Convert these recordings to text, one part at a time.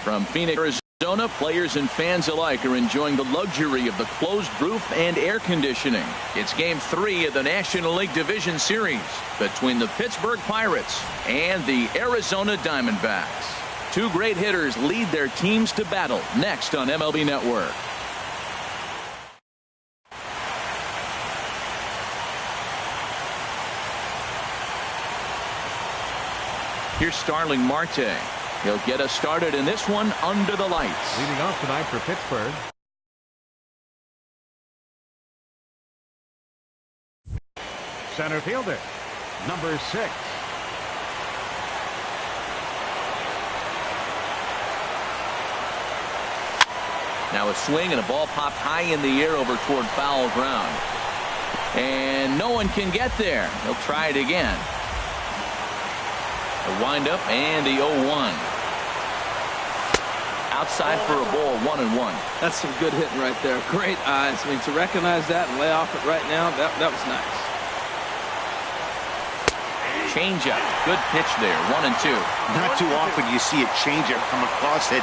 From Phoenix, Arizona, players and fans alike are enjoying the luxury of the closed roof and air conditioning. It's Game 3 of the National League Division Series between the Pittsburgh Pirates and the Arizona Diamondbacks. Two great hitters lead their teams to battle next on MLB Network. Here's Starling Marte. He'll get us started in this one under the lights. Leading off tonight for Pittsburgh. Center fielder, number 6. Now a swing and a ball popped high in the air over toward foul ground. And no one can get there. He'll try it again. The windup and the 0-1. Outside for a ball, 1-1. That's some good hitting right there. Great eyes. I mean, to recognize that and lay off it right now, that was nice. Changeup. Good pitch there. 1-2. Not too often you see a changeup come across at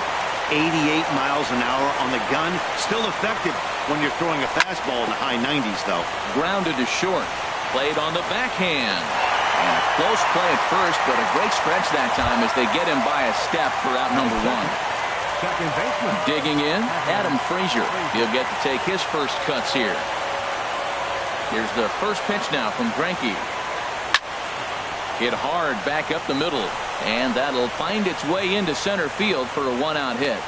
88 miles an hour on the gun. Still effective when you're throwing a fastball in the high 90s, though. Grounded to short. Played on the backhand. And a close play at first, but a great stretch that time as they get him by a step for out number 1. Second baseman. Digging in, Adam Frazier. He'll get to take his first cuts here. Here's the first pitch now from Greinke. Hit hard back up the middle, and that'll find its way into center field for a 1-out hit.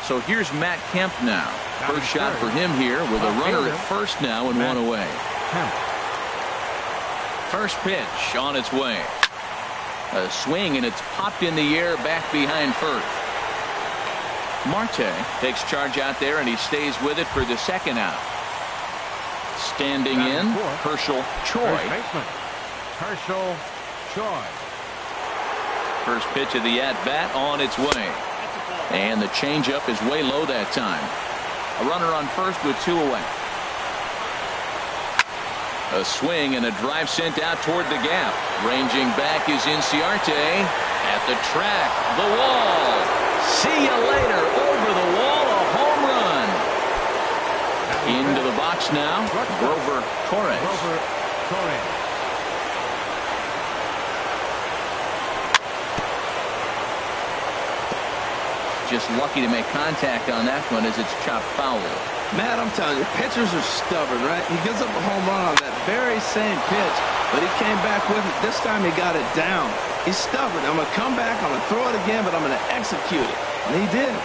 So here's Matt Kemp now. First shot for him here with a runner at first now and 1 away. First pitch on its way. A swing, and it's popped in the air back behind first. Marte takes charge out there, and he stays with it for the second out. Standing in, Herschel Choi. Herschel Choi. First pitch of the at-bat on its way. And the changeup is way low that time. A runner on first with 2 away. A swing and a drive sent out toward the gap. Ranging back is Inciarte. At the track, the wall. See you later. Over the wall, a home run. Into the box now, Grover Torres. Just lucky to make contact on that one as it's chopped foul. Matt, I'm telling you, pitchers are stubborn, right? He gives up a home run on that very same pitch, but he came back with it. This time he got it down. He's stubborn. I'm going to come back, I'm going to throw it again, but I'm going to execute it. And he did.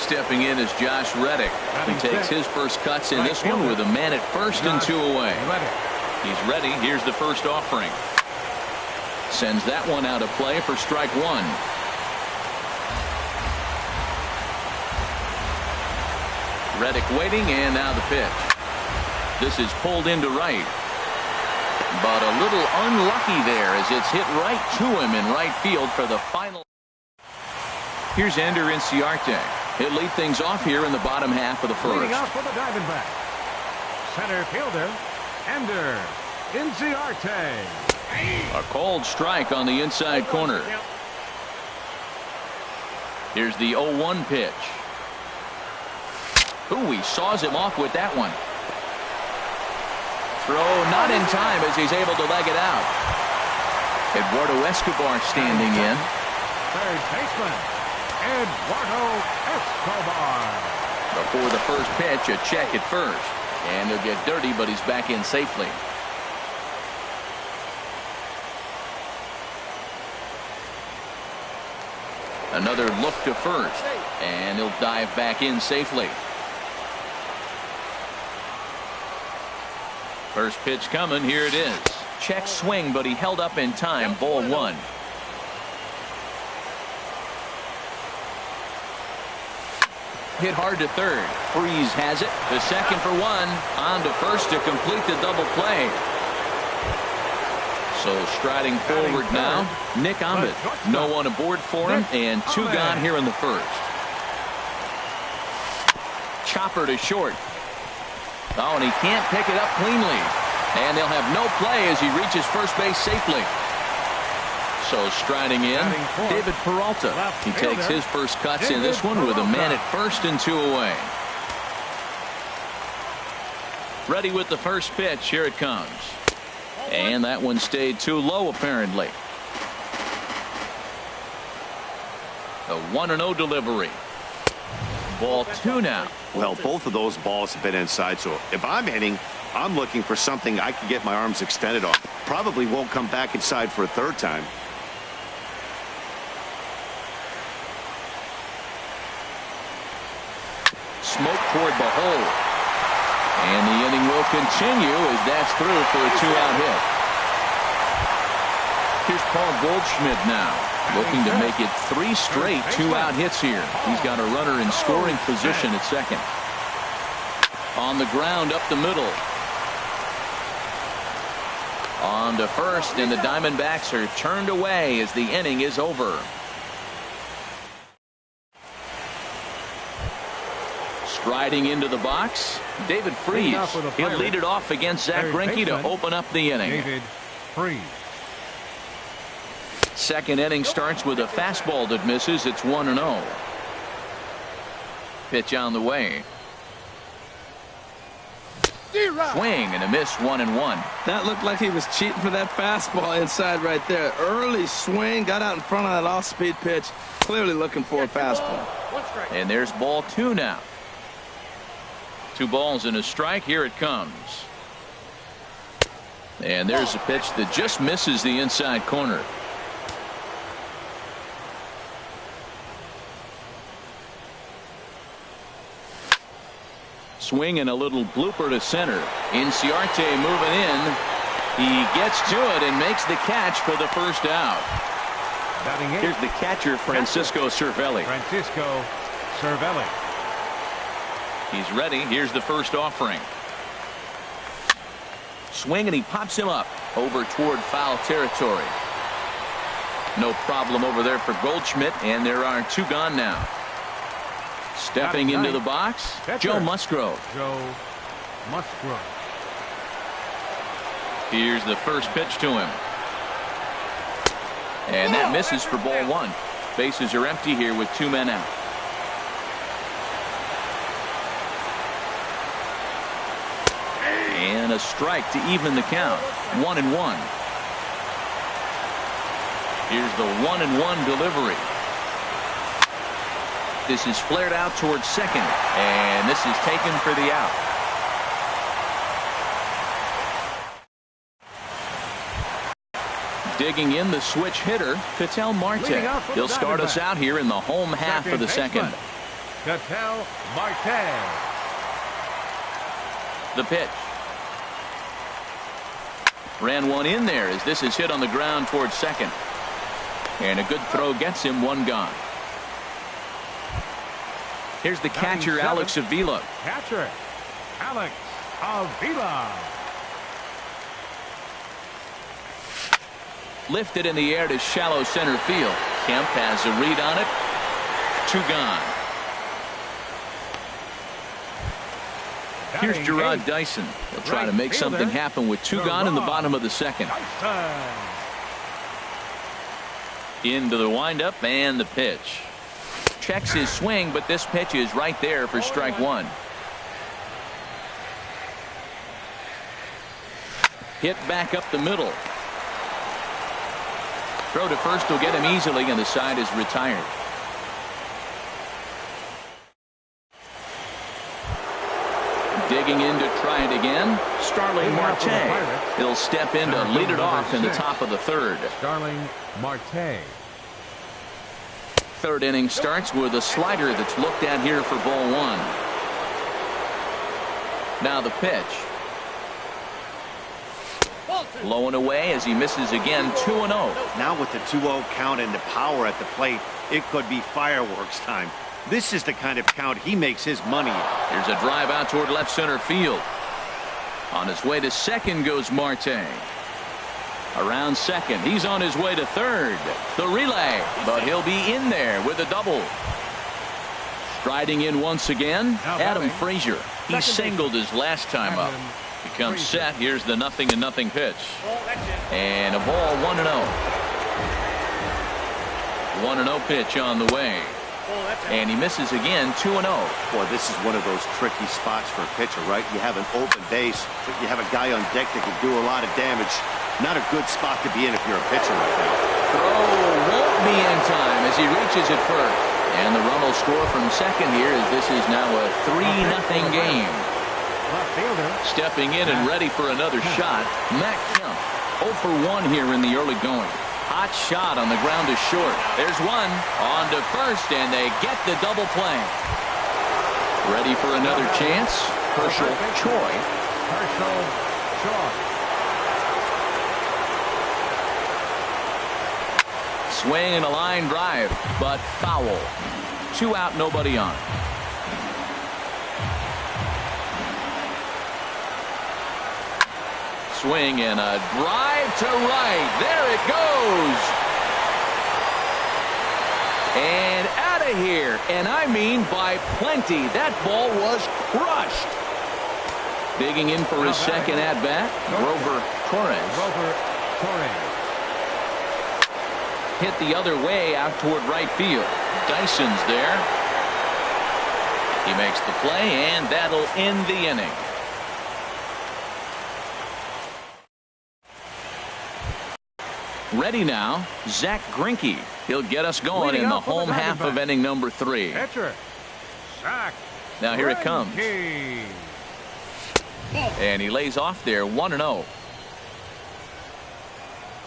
Stepping in is Josh Reddick. He takes his first cuts in this one with a man at first and 2 away. He's ready. Here's the first offering. Sends that one out of play for strike 1. Reddick waiting, and now the pitch. This is pulled into right. But a little unlucky there as it's hit right to him in right field for the final. Here's Ender Inciarte. He'll lead things off here in the bottom half of the first. Leading off for the Diamondbacks, center fielder, Ender Inciarte. A cold strike on the inside corner. Here's the 0-1 pitch. Ooh, he saws him off with that one. Throw not in time as he's able to leg it out. Eduardo Escobar standing in. Third baseman, Eduardo Escobar. Before the first pitch, a check at first. And he'll get dirty, but he's back in safely. Another look to first. And he'll dive back in safely. First pitch coming. Here it is. Check swing, but he held up in time. Ball 1. Hit hard to third. Freeze has it. The second for 1. On to first to complete the double play. So striding forward now, Nick Ahmed. No one aboard for him, and 2 gone here in the first. Chopper to short. Oh, and he can't pick it up cleanly. And they'll have no play as he reaches first base safely. So striding in, David Peralta. He takes his first cuts in this one with a man at first and 2 away. Ready with the first pitch. Here it comes. And that one stayed too low, apparently. The 1-0 delivery. Ball 2 now. Well, both of those balls have been inside, so if I'm hitting, I'm looking for something I can get my arms extended on. Probably won't come back inside for a third time. Smoke toward the hole. And the inning will continue as that's through for a 2-out hit. Here's Paul Goldschmidt now, looking to make it 3 straight 2-out hits here. He's got a runner in scoring position at second. On the ground up the middle. On to first, and the Diamondbacks are turned away as the inning is over. Striding into the box, David Freese. He'll lead it off against Zach Greinke to open up the inning. David Freese. Second inning starts with a fastball that misses. It's 1-0. Pitch on the way. Swing and a miss, 1-1. That looked like he was cheating for that fastball inside right there. Early swing, got out in front of that off-speed pitch. Clearly looking for a fastball. And there's ball 2 now. 2 balls and a strike. Here it comes. And there's a pitch that just misses the inside corner. Swing and a little blooper to center. Inciarte moving in. He gets to it and makes the catch for the first out. Here's the catcher, Francisco Cervelli. Francisco Cervelli. He's ready. Here's the first offering. Swing and he pops him up over toward foul territory. No problem over there for Goldschmidt, and there are 2 gone now. Stepping into the box, Joe Musgrove. Joe Musgrove. Here's the first pitch to him. And that misses for ball 1. Bases are empty here with 2 men out. And a strike to even the count. 1-1. Here's the 1-1 delivery. This is flared out towards second, and this is taken for the out. Digging in the switch hitter, Ketel Marte. He'll start us out here in the home half of the second. Ketel Marte. The pitch. Ran one in there as this is hit on the ground towards second. And a good throw gets him, 1 gone. Here's the catcher, Alex Avila. Catcher, Alex Avila. Lifted in the air to shallow center field. Kemp has a read on it. 2 gone. Here's Gerard Dyson. He'll try to make something happen with 2 gone in the bottom of the second. Into the windup and the pitch. Checks his swing, but this pitch is right there for strike 1. Hit back up the middle. Throw to first will get him easily, and the side is retired. Digging in to try it again, Starling Marte. He'll step in to lead it off in the top of the 3rd. Starling Marte. 3rd inning starts with a slider that's looked at here for ball 1. Now the pitch. Low and away as he misses again. 2-0. Now with the 2-0 count and the power at the plate, it could be fireworks time. This is the kind of count he makes his money. Here's a drive out toward left center field. On his way to second goes Marte. Around second, he's on his way to third. The relay, but he'll be in there with a double. Striding in once again, Adam Frazier. He singled his last time up. Becomes set. Here's the 0-0 pitch. And a ball, 1-0. 1-0 pitch on the way. And he misses again, 2-0. Boy, this is one of those tricky spots for a pitcher, right? You have an open base, but you have a guy on deck that can do a lot of damage. Not a good spot to be in if you're a pitcher right now. Throw won't be in time as he reaches it first. And the run will score from second here as this is now a 3-0 game. Stepping in and ready for another shot, Matt Kemp. 0 for 1 here in the early going. Hot shot on the ground is short. There's one on to first, and they get the double play. Ready for another chance. Herschel Choi. Swing and a line drive, but foul. 2 out, nobody on. Swing and a drive to right. There it goes. And out of here. And I mean by plenty. That ball was crushed. Digging in for his second at-bat, Grover Torres. Hit the other way out toward right field. Dyson's there. He makes the play, and that'll end the inning. Ready now, Zach Greinke. He'll get us going in the home half of inning number 3. Now here it comes. And he lays off there, 1-0.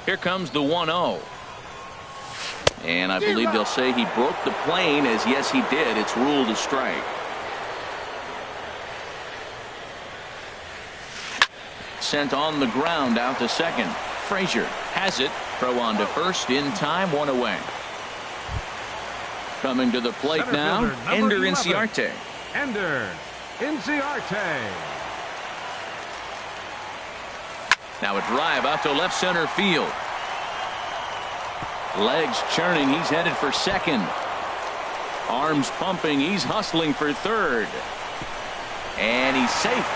Here comes the 1-0. And I believe they'll say he broke the plane, as yes he did. It's ruled a strike. Sent on the ground out to second. Frazier has it. Throw on to first in time, 1 away. Coming to the plate now, Ender Inciarte. Now a drive out to left center field. Legs churning, he's headed for second. Arms pumping, he's hustling for third. And he's safe.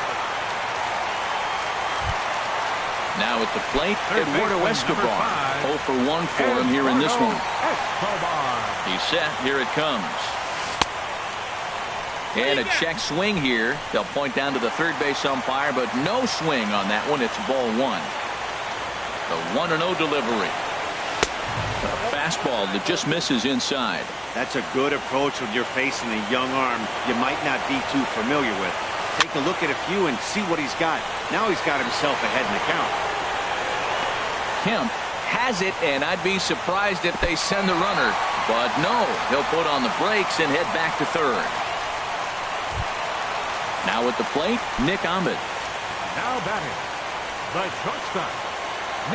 Now at the plate, Eduardo Escobar. 0 for 1 for him here in this one. He's set, here it comes. And a check swing here. They'll point down to the third base umpire, but no swing on that one. It's ball 1. The 1-0 delivery. A fastball that just misses inside. That's a good approach when you're facing a young arm you might not be too familiar with. Take a look at a few and see what he's got. Now he's got himself ahead in the count. Kemp has it, and I'd be surprised if they send the runner. But no, he'll put on the brakes and head back to third. Now at the plate, Nick Ahmed. Now batting, the shortstop.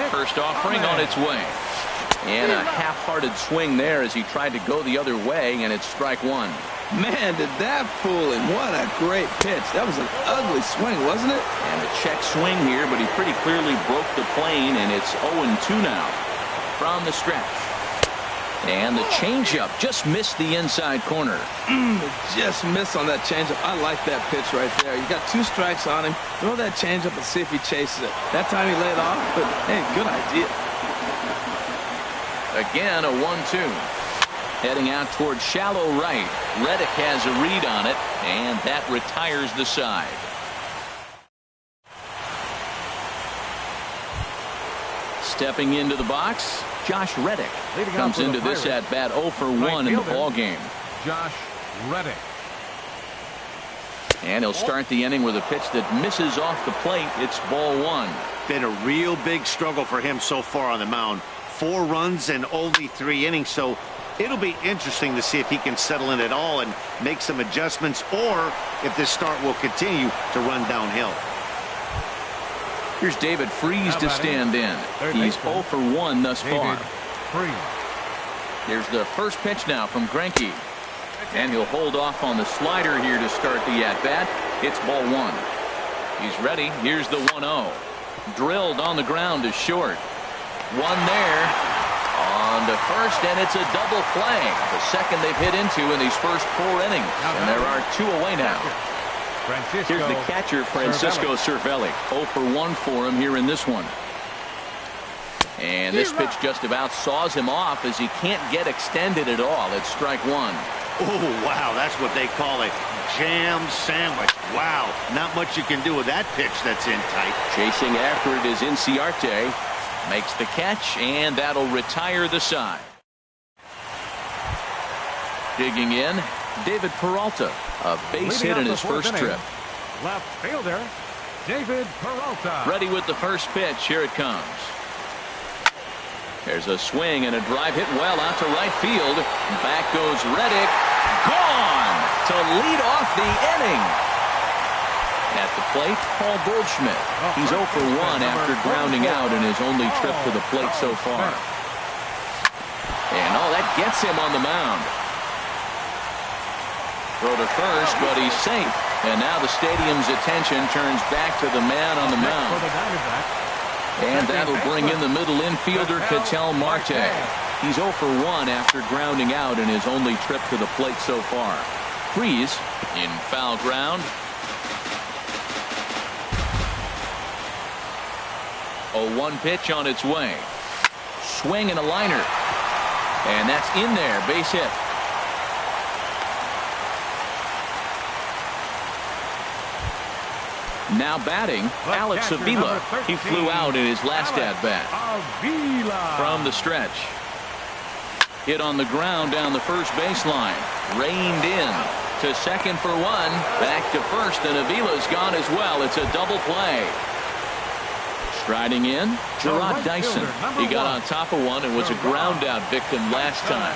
First offering on its way. And a half-hearted swing there as he tried to go the other way, and it's strike 1. Man, did that fool him. What a great pitch. That was an ugly swing, wasn't it? And a check swing here, but he pretty clearly broke the plane, and it's 0-2 now from the stretch. And the changeup just missed the inside corner. Just missed on that changeup. I like that pitch right there. You got 2 strikes on him. Throw that changeup and see if he chases it. That time he laid off, but hey, good idea. Again, a 1-2. Heading out towards shallow right. Reddick has a read on it, and that retires the side. Stepping into the box, Josh Reddick comes into this at bat 0 for 1 in the ball game. Josh Reddick. And he'll start the inning with a pitch that misses off the plate. It's ball 1. Been a real big struggle for him so far on the mound. 4 runs and only 3 innings, so it'll be interesting to see if he can settle in at all and make some adjustments, or if this start will continue to run downhill. Here's David Freese to stand in. He's 0 for 1 thus far. Here's the first pitch now from Greinke. And he'll hold off on the slider here to start the at-bat. It's ball 1. He's ready. Here's the 1-0. Drilled on the ground to short. One there. On to first, and it's a double play. The second they've hit into in these first 4 innings. And there are 2 away now. Here's the catcher, Francisco Cervelli. 0 for 1 for him here in this one. And this pitch just about saws him off as he can't get extended at all. It's strike one. Oh, wow, that's what they call a jam sandwich. Wow, not much you can do with that pitch that's in tight. Chasing after it is Inciarte. Makes the catch, and that'll retire the side. Digging in, David Peralta, a base hit in his first trip. Left fielder, David Peralta. Ready with the first pitch. Here it comes. There's a swing and a drive hit well out to right field. Back goes Reddick. Gone to lead off the inning. At the plate, Paul Goldschmidt. He's 0 for 1 after grounding out in his only trip to the plate so far. And that gets him on the mound. Throw to first, but he's safe. And now the stadium's attention turns back to the man on the mound. And that'll bring in the middle infielder, Ketel Marte. He's 0 for 1 after grounding out in his only trip to the plate so far. Freeze in foul ground. 0-1 pitch on its way. Swing and a liner. And that's in there. Base hit. Now batting, Alex Avila. He flew out in his last at-bat. From the stretch. Hit on the ground down the first baseline. Reined in to second for one. Back to first, and Avila's gone as well. It's a double play. Striding in, Gerard Dyson. He got on top of one and was a ground-out victim last time.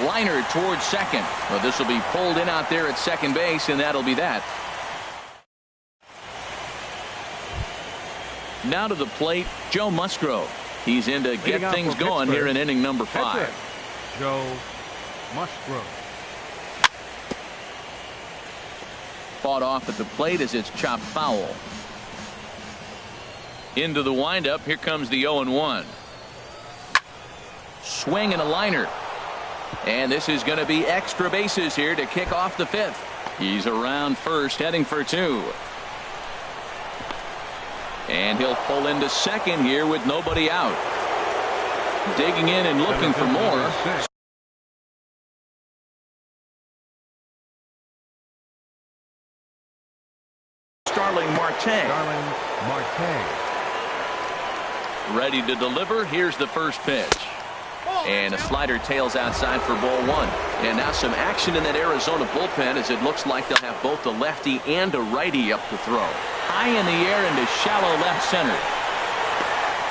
Liner towards second. Well, this will be pulled in out there at second base, and that'll be that. Now to the plate, Joe Musgrove. He's in to get things going here in inning number 5. Joe Musgrove. Fought off at the plate as it's chopped foul. Into the windup. Here comes the 0-1. Swing and a liner. And this is going to be extra bases here to kick off the 5th. He's around first, heading for 2. And he'll pull into second here with nobody out. Digging in and looking for more. Starling Marte. Ready to deliver. Here's the first pitch. And a slider tails outside for ball 1. And now some action in that Arizona bullpen as it looks like they'll have both a lefty and a righty up to throw. High in the air into shallow left center.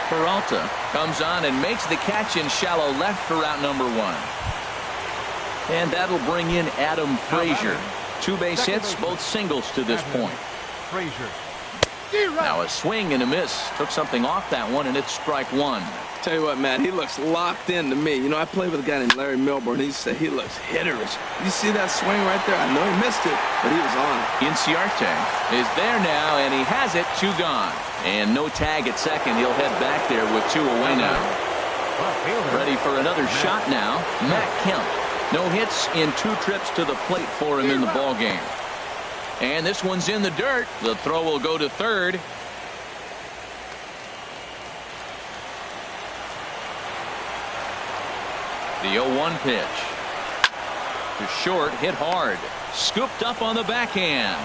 Peralta comes on and makes the catch in shallow left for out number 1. And that'll bring in Adam Frazier. 2 base hits, both singles to this point. Now a swing and a miss. Took something off that one, and it's strike 1. Tell you what, man, he looks locked in to me. You know, I played with a guy named Larry Milburn. He said he looks hitterish. You see that swing right there? I know he missed it, but he was on it. Inciarte is there now, and he has it. 2 gone. And no tag at second. He'll head back there with 2 away now. Ready for another shot now. Matt Kemp. No hits in 2 trips to the plate for him in the ballgame. And this one's in the dirt. The throw will go to third. The 0-1 pitch. To short, hit hard. Scooped up on the backhand.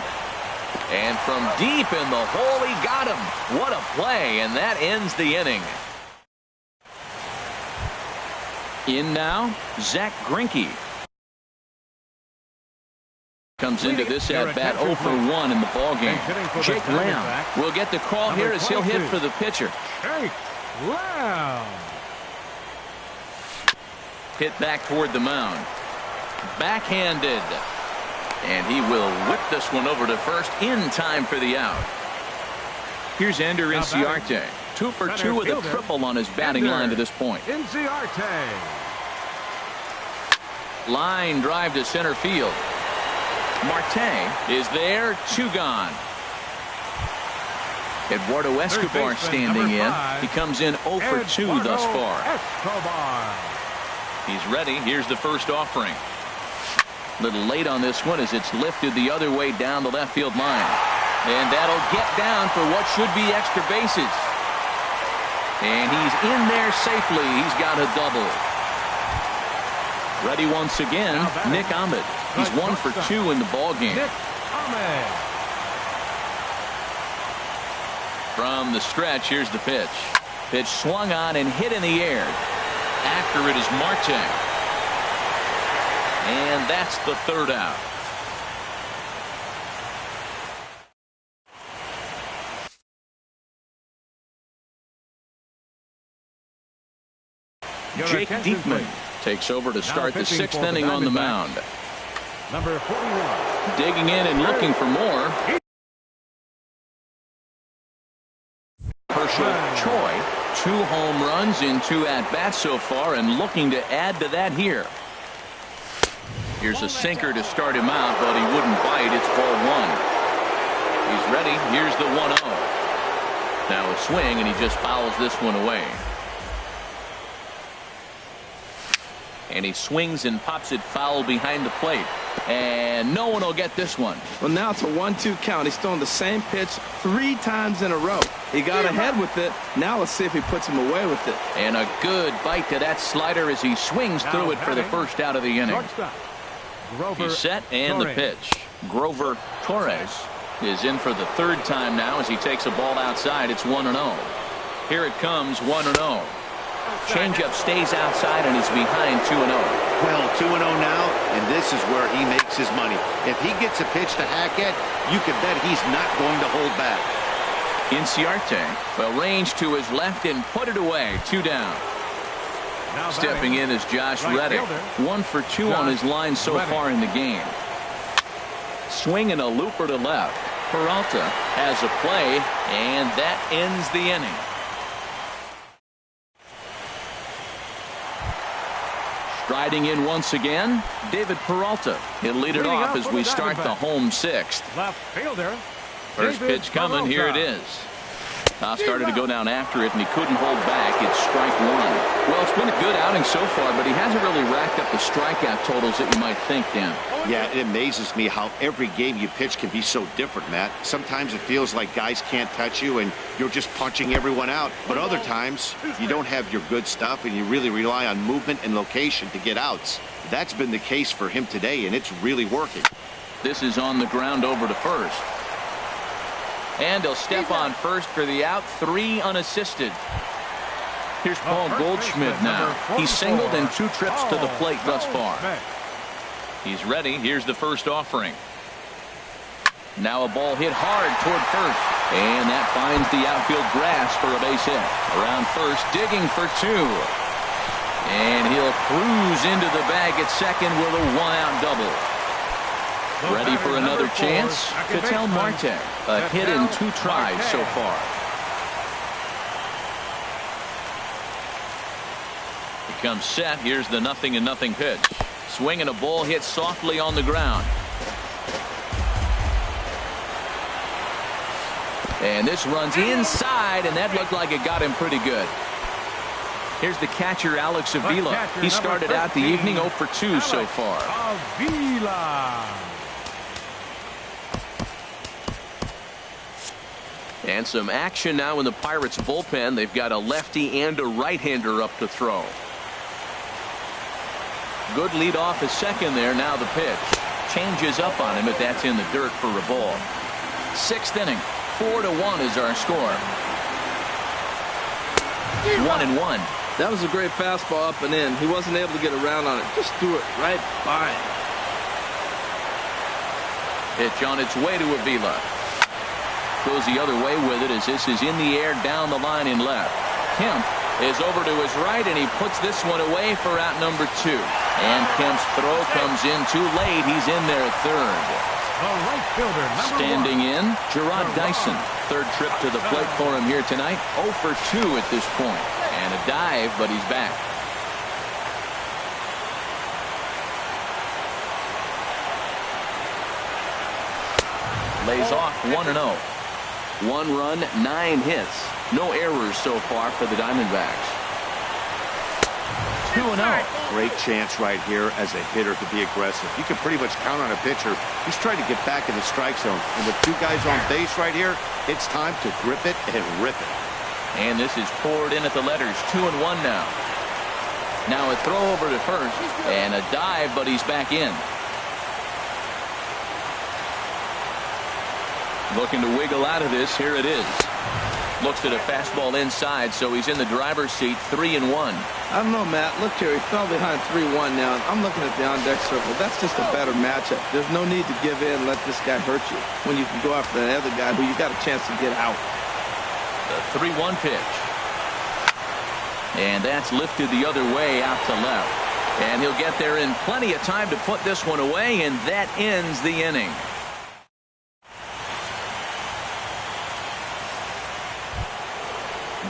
And from deep in the hole, he got him. What a play, and that ends the inning. In now, Zach Greinke. Comes into this at-bat 0 for 1 in the ballgame. Jake Lamb will get the call here as he'll hit for the pitcher. Jake Lamb. Hit back toward the mound. Backhanded. And he will whip this one over to first in time for the out. Here's Ender Inciarte. 2 for 2 with a triple on his batting line to this point. Inciarte. Line drive to center field. Marte is there. 2 gone. Eduardo Escobar standing in. He comes in 0 for 2 thus far. He's ready. Here's the first offering. A little late on this one as it's lifted the other way down the left field line. And that'll get down for what should be extra bases. And he's in there safely. He's got a double. Ready once again, Nick Ahmed. He's 1 for 2 in the ball game. Nick Ahmed. From the stretch, here's the pitch. Pitch swung on and hit in the air. After it is Marte. And that's the third out. Jake Diekman takes over to start the 6th inning on the mound. Number 41. Digging in and looking for more. Herschel Choi, 2 home runs in 2 at-bats so far, and looking to add to that here. Here's a sinker to start him out, but he wouldn't bite. It's ball 1. He's ready. Here's the 1-0. Now a swing, and he just fouls this one away. And he swings and pops it foul behind the plate. And no one will get this one. Well, now it's a 1-2 count. He's throwing the same pitch 3 times in a row. He got ahead with it. Now let's see if he puts him away with it. And a good bite to that slider as he swings through it for the first out of the inning. He's set and the pitch. Grover Torres is in for the 3rd time now as he takes a ball outside. It's 1-0. Here it comes, 1-0. Changeup stays outside and he's behind 2-0. Well, 2-0 now, and this is where he makes his money. If he gets a pitch to Hackett, you can bet he's not going to hold back. Inciarte, well, range to his left and put it away. 2 down. Stepping in is Josh Reddick. 1 for 2 on his line so far in the game. Swinging a looper to left. Peralta has a play, and that ends the inning. Striding in once again, David Peralta. He'll lead it off as we start the home 6th. Left fielder. First pitch coming. Here it is. Toss started to go down after it, and he couldn't hold back. It's strike 1. Well, it's been a good outing so far, but he hasn't really racked up the strikeout totals that you might think, Dan. Yeah, it amazes me how every game you pitch can be so different, Matt. Sometimes it feels like guys can't touch you and you're just punching everyone out. But other times, you don't have your good stuff and you really rely on movement and location to get outs. That's been the case for him today, and it's really working. This is on the ground over to first. And he'll step on first for the out. 3 unassisted. Here's Paul Goldschmidt now. He's singled in 2 trips to the plate thus far. He's ready. Here's the first offering. Now a ball hit hard toward first. And that finds the outfield grass for a base hit. Around first, digging for 2. And he'll cruise into the bag at second with a 1-out double. Ready for another chance? Ketel Marte. A hit in 2 tries so far. He comes set. Here's the 0-0 pitch. Swing and a ball hit softly on the ground. And this runs inside, and that looked like it got him pretty good. Here's the catcher, Alex Avila. He started out the evening 0 for 2 so far. Avila. And some action now in the Pirates bullpen. They've got a lefty and a right-hander up to throw. Good lead off at second there. Now the pitch. Changes up on him, but that's in the dirt for a ball. 6th inning. 4-1 is our score. 1-1. That was a great fastball up and in. He wasn't able to get around on it. Just threw it right by him. Pitch on its way to Avila. Goes the other way with it as this is in the air down the line in left. Kemp is over to his right, and he puts this one away for out number 2. And Kemp's throw comes in too late. He's in there at third. The right fielder, Standing in, Gerard Dyson. 3rd trip to the plate for him here tonight. 0 for 2 at this point. And a dive, but he's back. Lays off 1-0. 1 run, 9 hits. No errors so far for the Diamondbacks. 2-0. Great chance right here as a hitter to be aggressive. You can pretty much count on a pitcher. He's trying to get back in the strike zone. And with 2 guys on base right here, it's time to grip it and rip it. And this is poured in at the letters. 2-1 now. Now a throw over to first and a dive, but he's back in. Looking to wiggle out of this. Here it is. Looks at a fastball inside, so he's in the driver's seat. 3-1. I don't know, Matt. Look here, he fell behind 3-1 now. I'm looking at the on-deck circle. That's just a better matchup. There's no need to give in and let this guy hurt you when you can go after the other guy who you got a chance to get out. The 3-1 pitch. And that's lifted the other way out to left. And he'll get there in plenty of time to put this one away, and that ends the inning.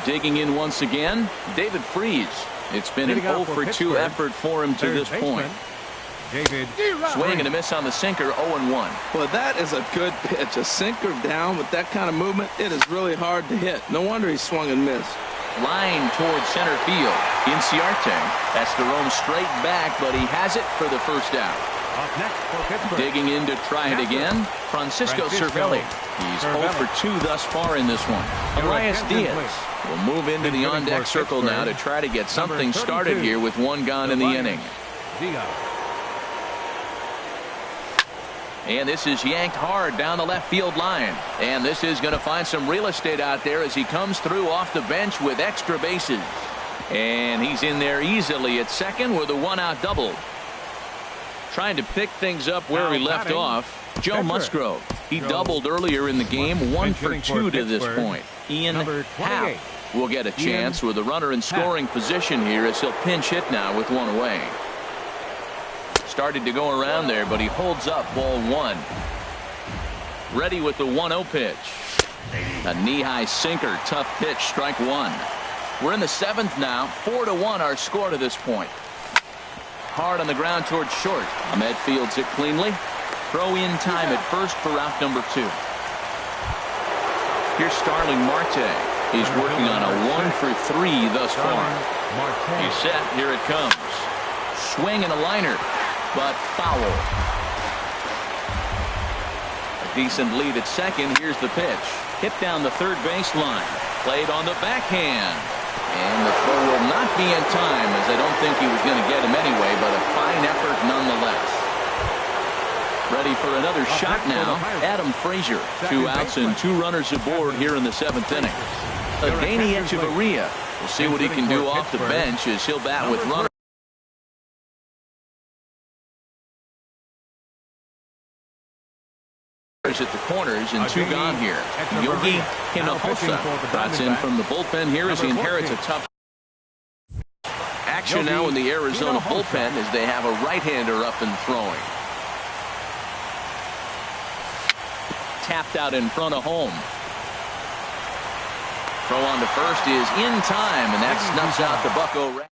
Digging in once again, David Freese. It's been an 0-for-2 effort for him to this point. Swing and a miss on the sinker, 0-1. Well, that is a good pitch. A sinker down with that kind of movement, it is really hard to hit. No wonder he swung and missed. Line towards center field. Inciarte has to roam straight back, but he has it for the first out. Digging in to try it again, Francisco Cervelli. He's 0-for-2 thus far in this one. Elias Diaz will move into the on-deck circle now to try to get something started here with one gone in the inning. And this is yanked hard down the left field line. And this is going to find some real estate out there as he comes through off the bench with extra bases. And he's in there easily at second with a one-out double. Trying to pick things up where he left off, Joe Musgrove. He doubled earlier in the game, 1-for-2 to this point. Ian Happ will get a chance with a runner in scoring position here as he'll pinch hit now with one away. Started to go around there, but he holds up, ball one. Ready with the 1-0 pitch. A knee-high sinker, tough pitch, strike one. We're in the seventh now, 4-1 our score to this point. Hard on the ground towards short. Ahmed fields it cleanly. Throw in time at first for out number 2. Here's Starling Marte. He's working on a 1-for-3 thus far. He's set. Here it comes. Swing and a liner, but foul. A decent lead at second. Here's the pitch. Hit down the third baseline. Played on the backhand. And the throw will not be in time, as I don't think he was going to get him anyway, but a fine effort nonetheless. Ready for another shot now. Adam Frazier. 2 outs and 2 runners aboard here in the 7th inning. Adeiny Echeverria. We'll see what he can do off the bench as he'll bat with runners at the corners and 2 gone here. Yogi Hinojosa brought in from the bullpen here as he inherits a tough action now in the Arizona bullpen as they have a right-hander up and throwing. Tapped out in front of home. Throw on to first is in time, and that snuffs out the Bucko.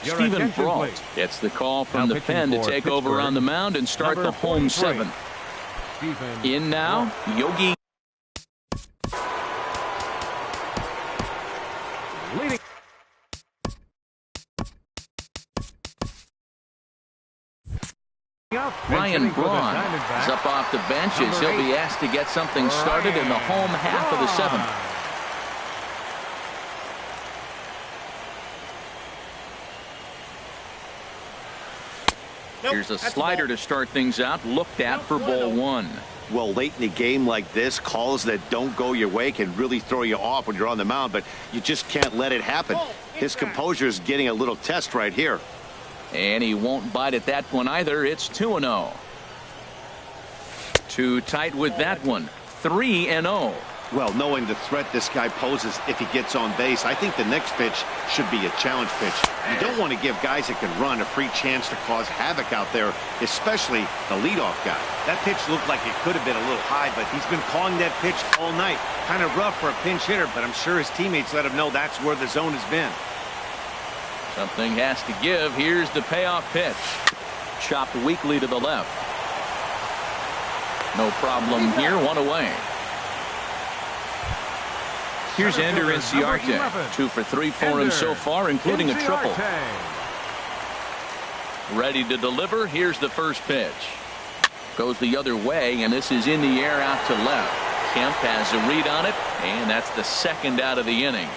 Stephen Brault gets the call from the pen to take over on the mound and start the home 7th. In now, Yogi. Ryan Braun is up off the bench as he'll be asked to get something started in the home half of the 7th. Here's a slider to start things out, looked at for ball one. Well, late in a game like this, calls that don't go your way can really throw you off when you're on the mound, but you just can't let it happen. His composure is getting a little test right here. And he won't bite at that one either. It's 2-0. Too tight with that one. 3-0. Well, knowing the threat this guy poses if he gets on base, I think the next pitch should be a challenge pitch. You don't want to give guys that can run a free chance to cause havoc out there, especially the leadoff guy. That pitch looked like it could have been a little high, but he's been calling that pitch all night. Kind of rough for a pinch hitter, but I'm sure his teammates let him know that's where the zone has been. Something has to give. Here's the payoff pitch. Chopped weakly to the left. No problem here. One away. Here's Ender Inciarte. 2 for 3 for him so far, including a triple. Ready to deliver. Here's the first pitch. Goes the other way, and this is in the air out to left. Kemp has a read on it, and that's the second out of the inning.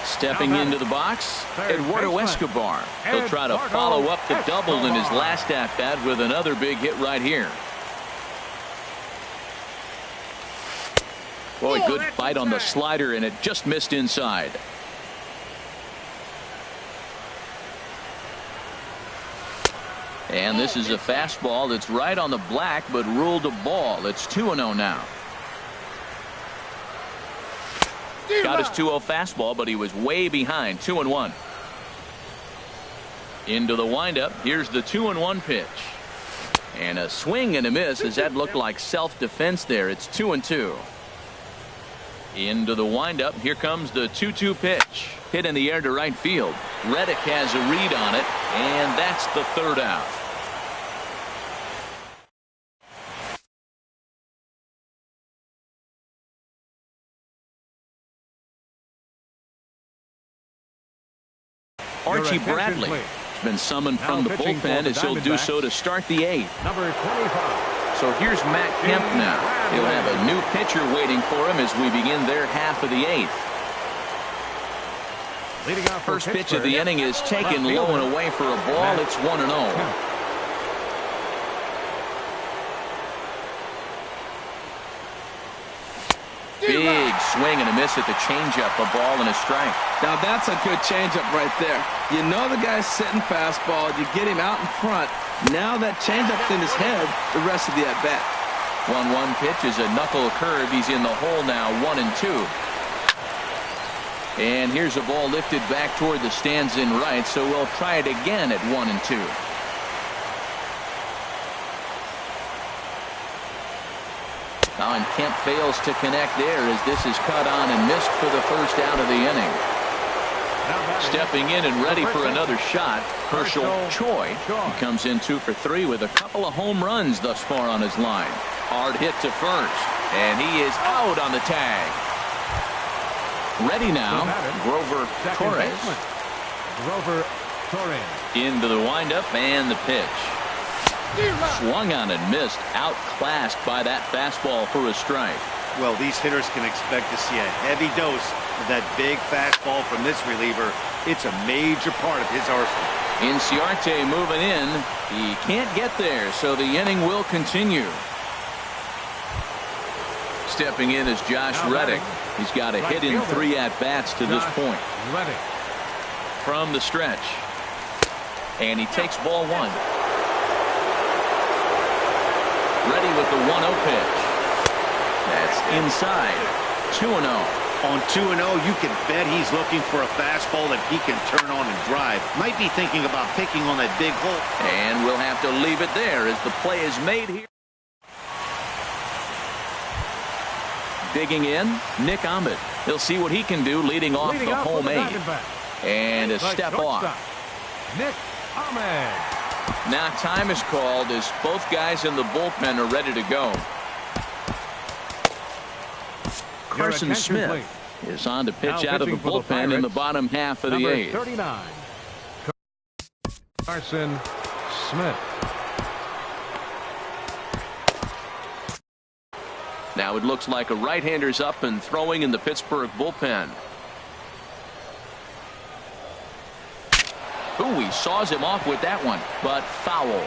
Stepping into the box, Eduardo Escobar. He'll try to follow up the double in his last at-bat with another big hit right here. Boy, good bite on the slider, and it just missed inside. And this is a fastball that's right on the black, but ruled a ball. It's 2-0 now. Got his 2-0 fastball, but he was way behind. 2-1. Into the windup. Here's the 2-1 pitch. And a swing and a miss, as that looked like self-defense there. It's 2-2. Into the windup. Here comes the 2-2 pitch. Hit in the air to right field. Reddick has a read on it, and that's the third out. Archie Bradley has been summoned from the bullpen, as he'll do so to start the 8th. Number 25. So here's Matt Kemp now. He'll have a new pitcher waiting for him as we begin their half of the 8th. First pitch of the inning is taken low and away for a ball. It's 1-0. Big swing and a miss at the changeup. A ball and a strike. Now that's a good changeup right there. You know the guy's sitting fastball. You get him out in front. Now that changeup's in his head the rest of the at-bat. 1-1 pitch is a knuckle curve. He's in the hole now. 1-2. And here's a ball lifted back toward the stands in right, so we'll try it again at 1-2. Now, and Kemp fails to connect there as this is cut on and missed for the first out of the inning. Stepping in and ready for another shot, Herschel Choi. He comes in 2 for 3 with a couple of home runs thus far on his line. Hard hit to first, and he is out on the tag. Ready now, Grover Torres. Into the windup and the pitch. Swung on and missed, outclassed by that fastball for a strike. Well, these hitters can expect to see a heavy dose of that big fastball from this reliever. It's a major part of his arsenal. Inciarte moving in. He can't get there, so the inning will continue. Stepping in is Josh Reddick. He's got a hit in 3 at-bats to this point. From the stretch. And he takes ball 1. Ready with the 1-0 pitch. That's inside. 2-0. On 2-0, you can bet he's looking for a fastball that he can turn on and drive. Might be thinking about picking on that big hole. And we'll have to leave it there as the play is made here. Digging in, Nick Ahmed. He'll see what he can do leading off the home 8. And a step off. Nick Ahmed. Now time is called as both guys in the bullpen are ready to go. Carson Smith is on to pitch out of the bullpen in the bottom half of the 8th. 39. Carson Smith. Now it looks like a right-hander's up and throwing in the Pittsburgh bullpen. Ooh, he saws him off with that one, but foul.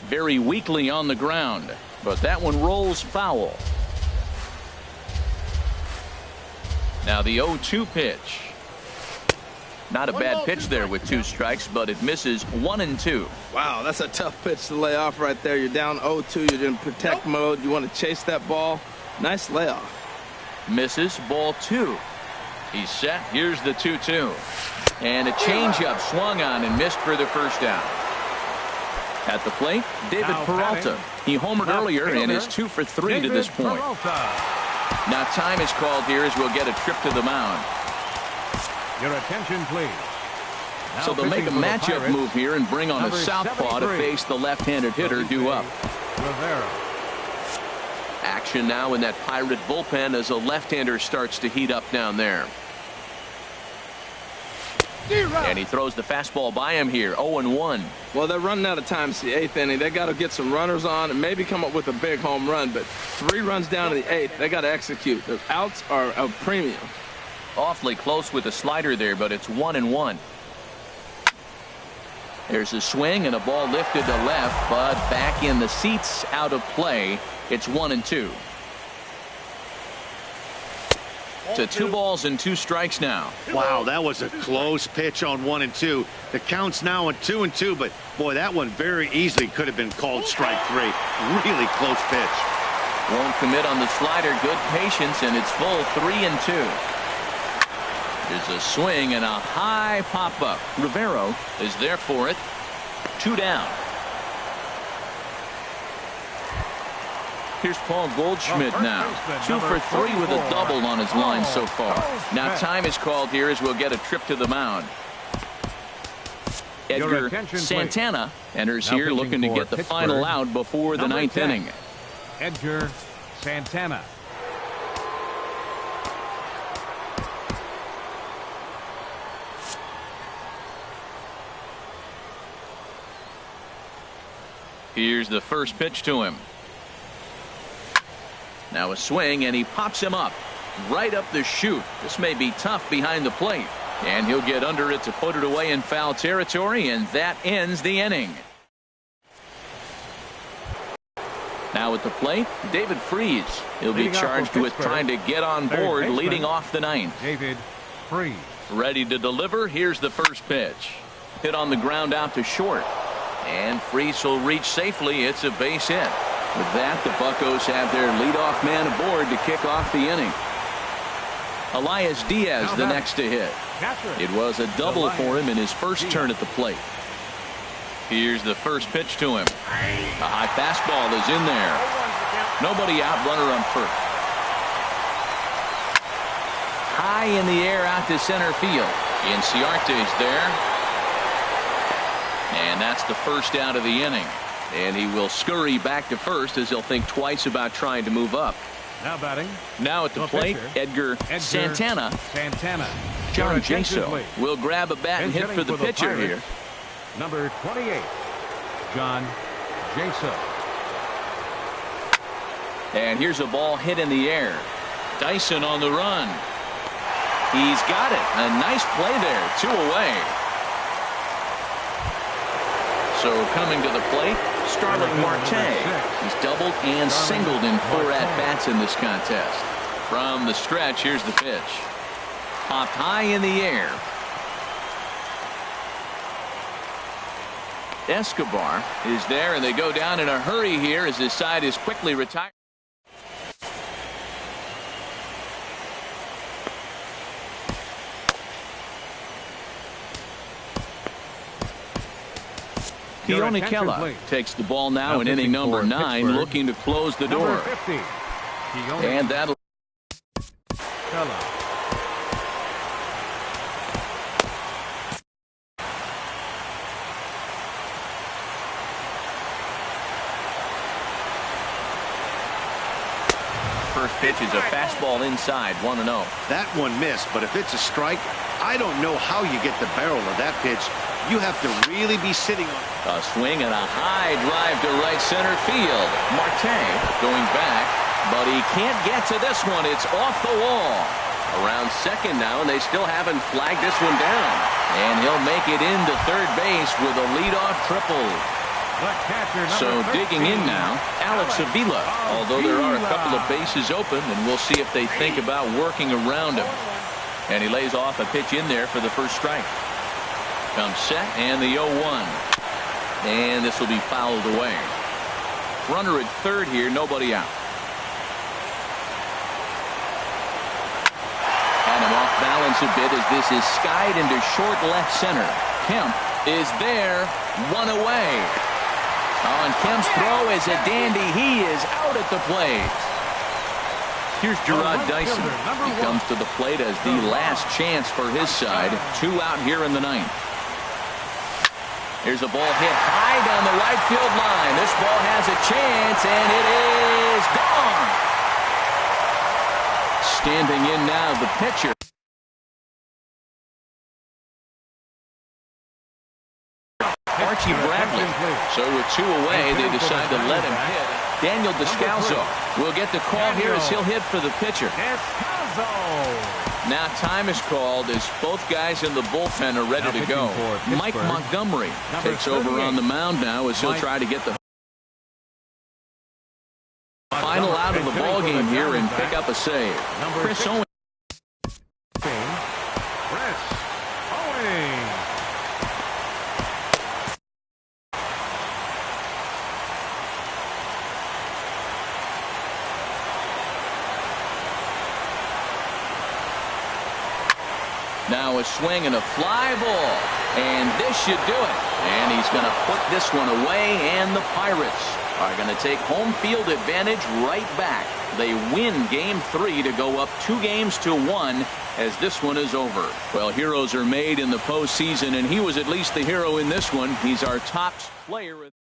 Very weakly on the ground, but that one rolls foul. Now the 0-2 pitch. Not a bad pitch there with 2 strikes, but it misses 1-2. Wow, that's a tough pitch to lay off right there. You're down 0-2. You're in protect mode. You want to chase that ball. Nice layoff. Misses ball 2. He's set. Here's the 2-2. And a changeup swung on and missed for the first down. At the plate, David Peralta. He homered earlier and is 2 for 3 to this point. Now time is called here as we'll get a trip to the mound. Your attention, please. So they'll make a matchup move here and bring on a southpaw to face the left-handed hitter due up. Rivera. Action now in that Pirate bullpen as a left-hander starts to heat up down there. And he throws the fastball by him here. 0-1. Well, they're running out of time. It's the 8th inning. They got to get some runners on and maybe come up with a big home run. But 3 runs down in the 8th. They got to execute. The outs are a premium. Awfully close with the slider there, but it's 1-1. There's a swing and a ball lifted to left, but back in the seats, out of play. It's 1-2. To 2 balls and 2 strikes now. Wow, that was a close pitch on 1-2. The count's now at 2-2, but boy, that one very easily could have been called strike 3. Really close pitch. Won't commit on the slider. Good patience, and it's full 3-2. There's a swing and a high pop-up. Rivero is there for it. 2 down. Here's Paul Goldschmidt now. 2 for 3 with a double on his line so far. Now time is called here as we'll get a trip to the mound. Edgar Santana enters here looking to get the final out before the 9th inning. Edgar Santana. Here's the first pitch to him. Now a swing, and he pops him up right up the chute. This may be tough behind the plate, and he'll get under it to put it away in foul territory, and that ends the inning. Now at the plate, David Freese. He'll be charged with trying to get on board leading off the 9th. David Freese. Ready to deliver. Here's the first pitch. Hit on the ground out to short, and Freese will reach safely. It's a base hit. With that, the Buccos have their leadoff man aboard to kick off the inning. Elias Diaz the next to hit. It was a double for him in his first turn at the plate. Here's the first pitch to him. A high fastball is in there. Nobody out, runner on first. High in the air out to center field. Inciarte's there. And that's the first out of the inning. And he will scurry back to first as he'll think twice about trying to move up. Now batting. Now at the plate, Edgar Santana. John Jaso will grab a bat and hit for the pitcher here. Number 28, John Jaso. And here's a ball hit in the air. Dyson on the run. He's got it. A nice play there. 2 away. So coming to the plate, Starling Marte. He's doubled and singled in 4 at-bats in this contest. From the stretch, here's the pitch. Popped high in the air. Escobar is there, and they go down in a hurry here as his side is quickly retired. Keone Kela takes the ball now in inning number 9, looking to close the door. And that'll. First pitch is a fastball inside, 1-0. That one missed, but if it's a strike, I don't know how you get the barrel of that pitch. You have to really be sitting on. A swing and a high drive to right center field. Marte going back, but he can't get to this one. It's off the wall. Around second now, and they still haven't flagged this one down. And he'll make it into third base with a leadoff triple. So digging in now, Alex Avila. Although there are a couple of bases open, and we'll see if they think about working around him. And he lays off a pitch in there for the first strike. Comes set, and the 0-1. And this will be fouled away. Runner at third here, nobody out. Had him off balance a bit as this is skied into short left center. Kemp is there, 1 away. On Kemp's throw is a dandy. He is out at the plate. Here's Gerard Dyson. He comes to the plate as the last chance for his side. 2 out here in the 9th. Here's a ball hit high down the right field line. This ball has a chance, and it is gone. Standing in now, the pitcher. Archie Bradley. So with 2 away, they decide to let him hit. Daniel Descalso will get the call here as he'll hit for the pitcher. Now time is called as both guys in the bullpen are ready to go. Mike Montgomery takes over on the mound now as he'll try to get the final out of the ball game here and pick up a save. Chris Owens. Now a swing and a fly ball. And this should do it. And he's going to put this one away, and the Pirates are going to take home field advantage right back. They win Game 3 to go up 2-1 as this one is over. Well, heroes are made in the postseason, and he was at least the hero in this one. He's our top player.